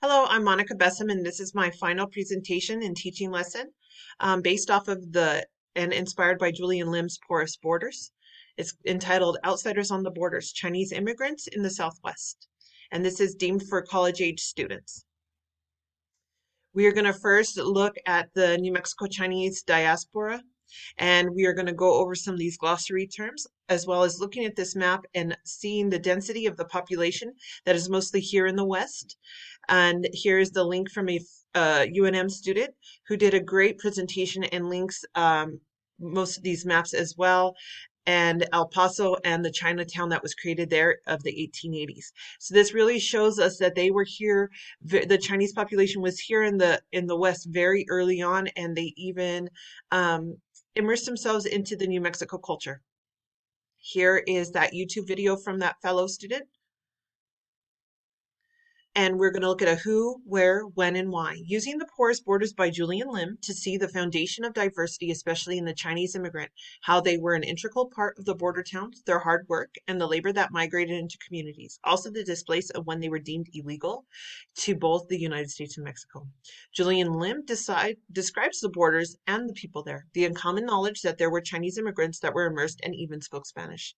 Hello, I'm Monica Bessam, and this is my final presentation and teaching lesson based off of and inspired by Julian Lim's Porous Borders. It's entitled Outsiders on the Borders, Chinese Immigrants in the Southwest. And this is deemed for college-age students. We are going to first look at the New Mexico Chinese diaspora, and we are going to go over some of these glossary terms, as well as looking at this map and seeing the density of the population that is mostly here in the West. And here's the link from a UNM student who did a great presentation and links most of these maps as well, and El Paso and the Chinatown that was created there of the 1880s. So this really shows us that they were here. The Chinese population was here in the West very early on, and they even immersed themselves into the New Mexico culture. Here is that YouTube video from that fellow student. And we're going to look at a who, where, when, and why. Using the Porous Borders by Julian Lim to see the foundation of diversity, especially in the Chinese immigrant, how they were an integral part of the border towns, their hard work, and the labor that migrated into communities. Also the displace of when they were deemed illegal to both the United States and Mexico. Julian Lim describes the borders and the people there, the uncommon knowledge that there were Chinese immigrants that were immersed and even spoke Spanish.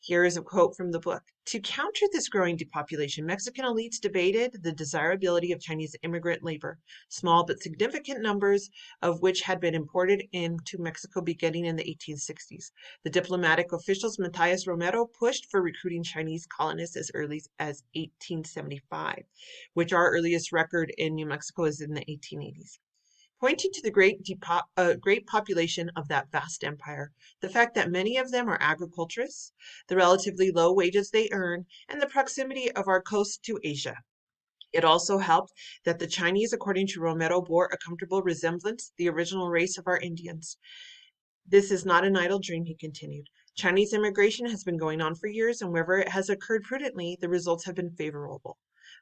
Here is a quote from the book. To counter this growing depopulation, Mexican elites debated the desirability of Chinese immigrant labor, small but significant numbers of which had been imported into Mexico beginning in the 1860s. The diplomatic officials Matthias Romero pushed for recruiting Chinese colonists as early as 1875, which our earliest record in New Mexico is in the 1880s. Pointing to the great population of that vast empire, the fact that many of them are agriculturists, the relatively low wages they earn, and the proximity of our coast to Asia. It also helped that the Chinese, according to Romero, bore a comfortable resemblance to the original race of our Indians. This is not an idle dream, he continued. Chinese immigration has been going on for years, and wherever it has occurred prudently, the results have been favorable.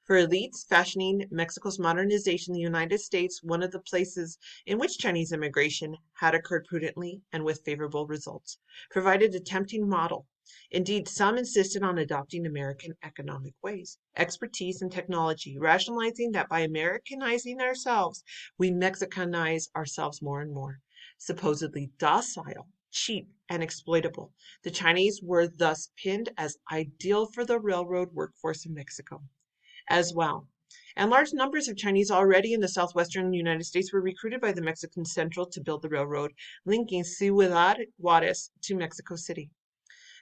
For elites fashioning Mexico's modernization in the United States, one of the places in which Chinese immigration had occurred prudently and with favorable results, provided a tempting model. Indeed, some insisted on adopting American economic ways, expertise, and technology, rationalizing that by Americanizing ourselves, we Mexicanize ourselves more and more. Supposedly docile, cheap, and exploitable, the Chinese were thus pinned as ideal for the railroad workforce in Mexico as well. And large numbers of Chinese already in the southwestern United States were recruited by the Mexican Central to build the railroad linking Ciudad Juarez to Mexico City.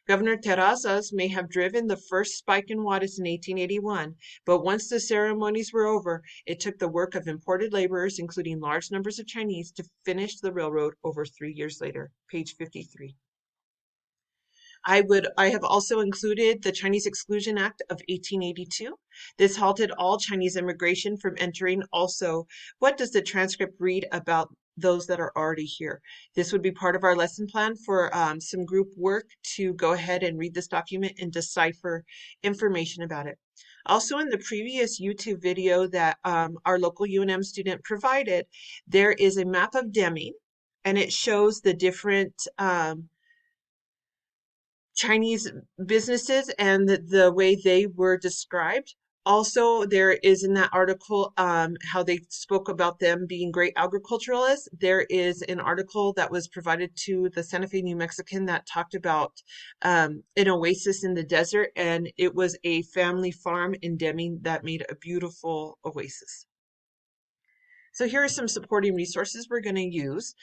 Governor Terrazas may have driven the first spike in Juarez in 1881, but once the ceremonies were over, it took the work of imported laborers, including large numbers of Chinese, to finish the railroad over 3 years later. Page 53. I have also included the Chinese Exclusion Act of 1882. This halted all Chinese immigration from entering. Also, what does the transcript read about those that are already here? This would be part of our lesson plan for some group work to go ahead and read this document and decipher information about it. Also, in the previous YouTube video that our local UNM student provided, there is a map of Deming, and it shows the different Chinese businesses and the way they were described. Also, there is in that article how they spoke about them being great agriculturalists. There is an article that was provided to the Santa Fe New Mexican that talked about an oasis in the desert, and it was a family farm in Deming that made a beautiful oasis. So here are some supporting resources we're going to use.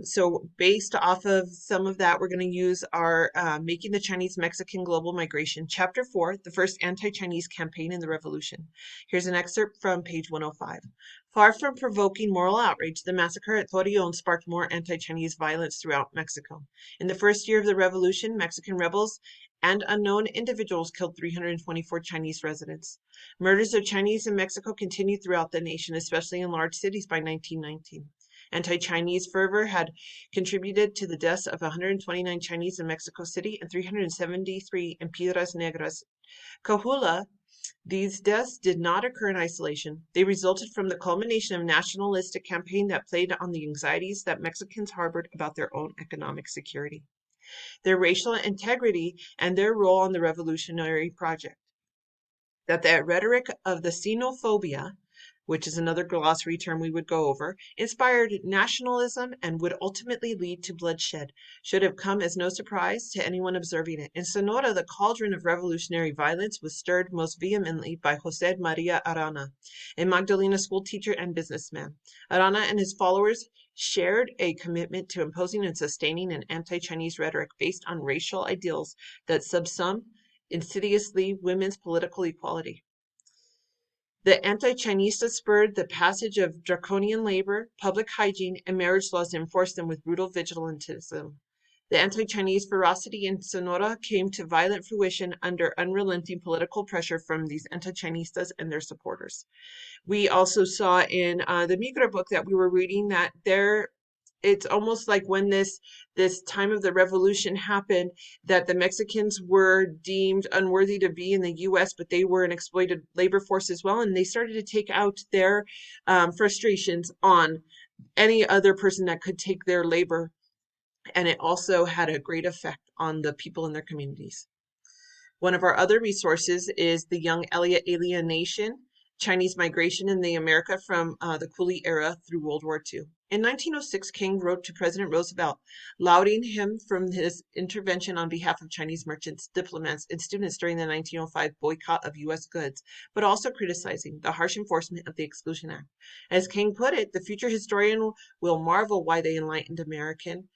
So based off of some of that, we're going to use our Making the Chinese Mexican Global Migration, Chapter 4, the first anti-Chinese campaign in the revolution. Here's an excerpt from page 105. Far from provoking moral outrage, the massacre at Torreon sparked more anti-Chinese violence throughout Mexico. In the first year of the revolution, Mexican rebels and unknown individuals killed 324 Chinese residents. Murders of Chinese in Mexico continued throughout the nation, especially in large cities by 1919. Anti-Chinese fervor had contributed to the deaths of 129 Chinese in Mexico City and 373 in Piedras Negras. Coahuila. These deaths did not occur in isolation. They resulted from the culmination of a nationalistic campaign that played on the anxieties that Mexicans harbored about their own economic security, their racial integrity, and their role in the revolutionary project. that the rhetoric of the xenophobia, which is another glossary term we would go over, inspired nationalism and would ultimately lead to bloodshed, should have come as no surprise to anyone observing it. In Sonora, the cauldron of revolutionary violence was stirred most vehemently by José María Arana, a Magdalena schoolteacher and businessman. Arana and his followers shared a commitment to imposing and sustaining an anti-Chinese rhetoric based on racial ideals that subsume insidiously women's political equality. The anti-Chinista spurred the passage of draconian labor, public hygiene, and marriage laws to enforce them with brutal vigilantism. The anti-Chinese ferocity in Sonora came to violent fruition under unrelenting political pressure from these anti-Chinistas and their supporters. We also saw in the Migra book that we were reading that it's almost like when this time of the revolution happened, that the Mexicans were deemed unworthy to be in the U.S., but they were an exploited labor force as well, and they started to take out their frustrations on any other person that could take their labor, and it also had a great effect on the people in their communities. One of our other resources is the Young Elliott Alienation, Chinese Migration in the America from the Coolie era through World War II. In 1906, King wrote to President Roosevelt, lauding him for his intervention on behalf of Chinese merchants, diplomats, and students during the 1905 boycott of U.S. goods, but also criticizing the harsh enforcement of the Exclusion Act. As King put it, the future historian will marvel why the enlightened American,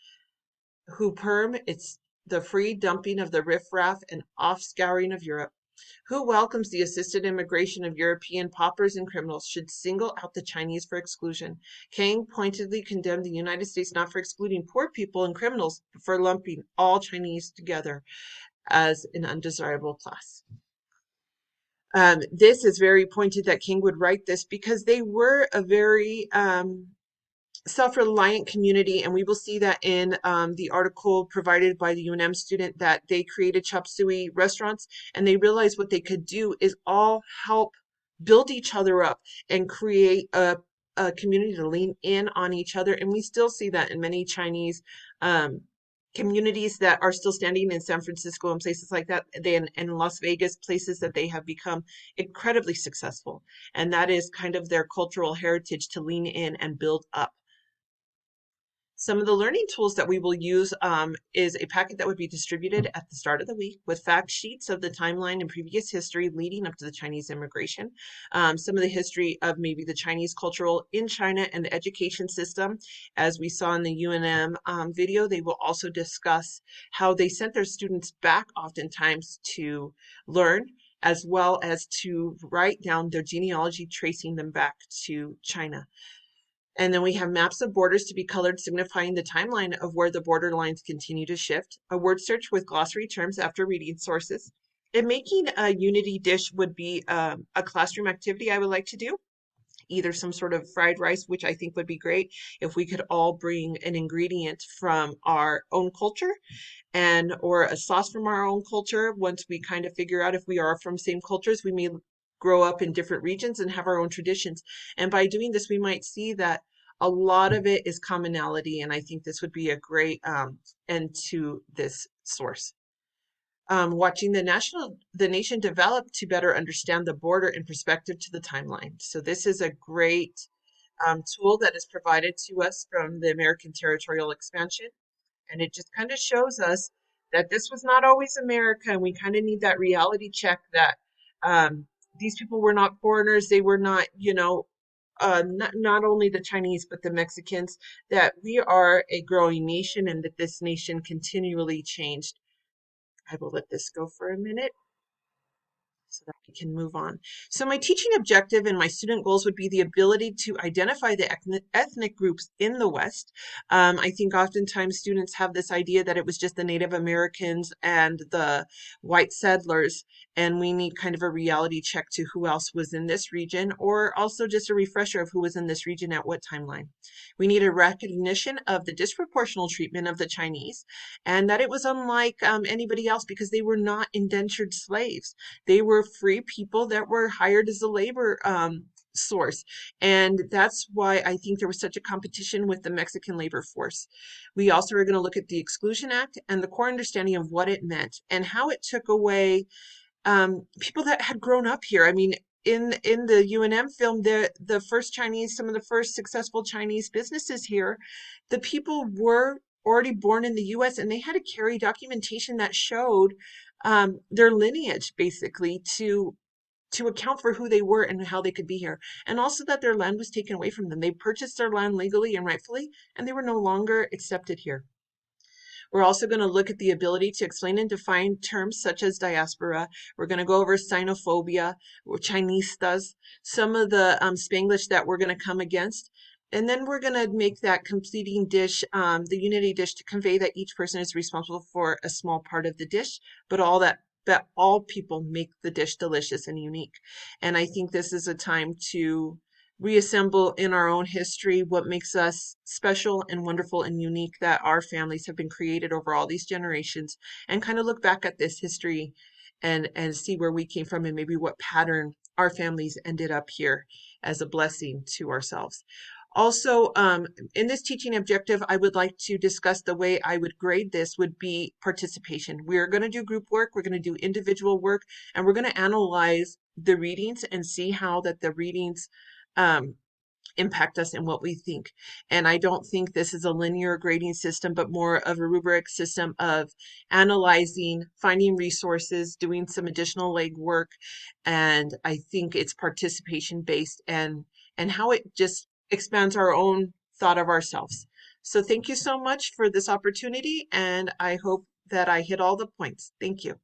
who perm its the free dumping of the riffraff and offscouring of Europe, who welcomes the assisted immigration of European paupers and criminals, should single out the Chinese for exclusion. King pointedly condemned the United States not for excluding poor people and criminals, but for lumping all Chinese together as an undesirable class. This is very pointed that King would write this because they were a very self-reliant community, and we will see that in the article provided by the UNM student, that they created chop suey restaurants, and they realized what they could do is all help build each other up and create a community to lean in on each other. And we still see that in many Chinese communities that are still standing in San Francisco and places like that, in Las Vegas, places that they have become incredibly successful. And that is kind of their cultural heritage, to lean in and build up. Some of the learning tools that we will use is a packet that would be distributed at the start of the week with fact sheets of the timeline and previous history leading up to the Chinese immigration, some of the history of maybe the Chinese cultural in China and the education system. As we saw in the UNM video, they will also discuss how they sent their students back oftentimes to learn, as well as to write down their genealogy, tracing them back to China. And then we have maps of borders to be colored, signifying the timeline of where the border lines continue to shift. A word search with glossary terms after reading sources. And making a unity dish would be a classroom activity I would like to do. Either some sort of fried rice, which I think would be great if we could all bring an ingredient from our own culture, or a sauce from our own culture. Once we kind of figure out if we are from same cultures, we may grow up in different regions and have our own traditions. And by doing this, we might see that a lot of it is commonality. And I think this would be a great end to this source. Watching the nation develop to better understand the border in perspective to the timeline. So this is a great tool that is provided to us from the American territorial expansion. And it just kind of shows us that this was not always America. And we kind of need that reality check that these people were not foreigners. They were not, not only the Chinese, but the Mexicans, that we are a growing nation and that this nation continually changed. I will let this go for a minute so that we can move on. So my teaching objective and my student goals would be the ability to identify the ethnic groups in the West. I think oftentimes students have this idea that it was just the Native Americans and the white settlers, and we need kind of a reality check to who else was in this region, or also just a refresher of who was in this region at what timeline. We need a recognition of the disproportional treatment of the Chinese, and that it was unlike anybody else because they were not indentured slaves. They were free people that were hired as a labor source. And that's why I think there was such a competition with the Mexican labor force. We also are going to look at the Exclusion Act and the core understanding of what it meant and how it took away people that had grown up here. I mean, in the UNM film, the first Chinese, some of the first successful Chinese businesses here, the people were already born in the US, and they had to carry documentation that showed their lineage basically to account for who they were and how they could be here, and also that their land was taken away from them. They purchased their land legally and rightfully, and they were no longer accepted here. We're also going to look at the ability to explain and define terms such as diaspora. We're going to go over xenophobia, or Chinistas, some of the Spanglish that we're going to come against. And then we're going to make that completing dish, the unity dish, to convey that each person is responsible for a small part of the dish, but all people make the dish delicious and unique. And I think this is a time to reassemble in our own history what makes us special and wonderful and unique, that our families have been created over all these generations, and kind of look back at this history and see where we came from and maybe what pattern our families ended up here as a blessing to ourselves. Also, in this teaching objective, I would like to discuss the way I would grade this would be participation. We're going to do group work, we're going to do individual work, and we're going to analyze the readings and see how that the readings um, impact us in what we think. And I don't think this is a linear grading system, but more of a rubric system of analyzing, finding resources, doing some additional legwork. And I think it's participation based, and how it just expands our own thought of ourselves. So thank you so much for this opportunity, and I hope that I hit all the points. Thank you.